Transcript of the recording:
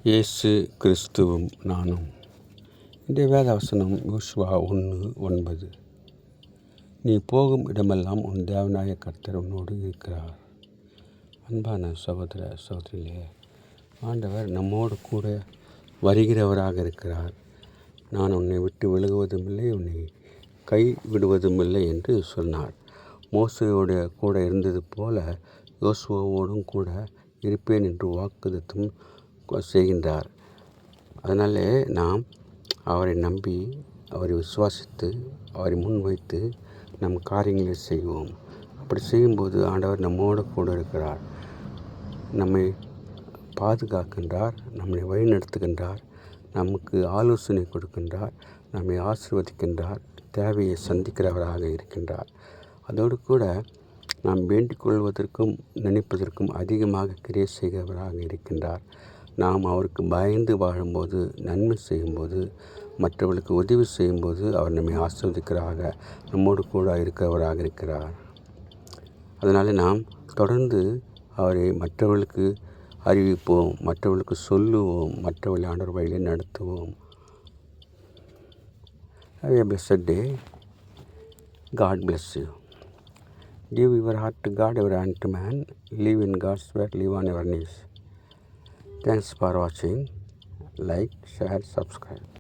இயேசு கிறிஸ்துவும் நானும். இன்றைய வேத வசனம் யோசுவா 1:9. நீ போகும் இடமெல்லாம் உன் தேவனாய கர்த்தர் உன்னோடு இருக்கிறார். அன்பான சகோதர சகோதரிகளே, ஆண்டவர் நம்மோடு கூட வருகிறவராக இருக்கிறார். நான் உன்னை விட்டு விலகுவதும் இல்லை, உன்னை கை விடுவதும் இல்லை என்று சொன்னார். மோசையோடு கூட இருந்தது போல யோசுவாவோடும் கூட இருப்பேன் என்று வாக்குத்தத்தம் செய்கின்றார். அதனாலே நாம் அவரை நம்பி, அவரை விசுவாசித்து, அவரை முன்வைத்து நம் காரியங்களை செய்வோம். அப்படி செய்யும்போது ஆண்டவர் நம்மோடு கூட இருக்கிறார். நம்மை பாதுகாக்கின்றார், நம்மை வழிநடத்துகின்றார், நமக்கு ஆலோசனை கொடுக்கின்றார், நம்மை ஆசீர்வதிக்கின்றார், தேவையை சந்திக்கிறவராக இருக்கின்றார். அதோடு கூட நாம் வேண்டிக் கொள்வதற்கும் நினைப்பதற்கும் அதிகமாக கிரியை செய்கிறவராக இருக்கின்றார். நாம் அவருக்கு பயந்து வாழும்போது, நன்மை செய்யும்போது, மற்றவர்களுக்கு உதவி செய்யும்போது அவர் நம்மை ஆசீர்வதிக்கிறவராக, நம்மோடு கூட இருக்கிறவராக இருக்கிறார். அதனால் நாம் தொடர்ந்து அவரை மற்றவர்களுக்கு அறிவிப்போம், மற்றவர்களுக்கு சொல்லுவோம், மற்றவர்களை ஆண்டவர் வழியிலே நடத்துவோம். Have a blessed day. God bless you. Give your heart to God, your hand to man. Live in God's word, live on your knees. Thanks for watching. Like, share, subscribe.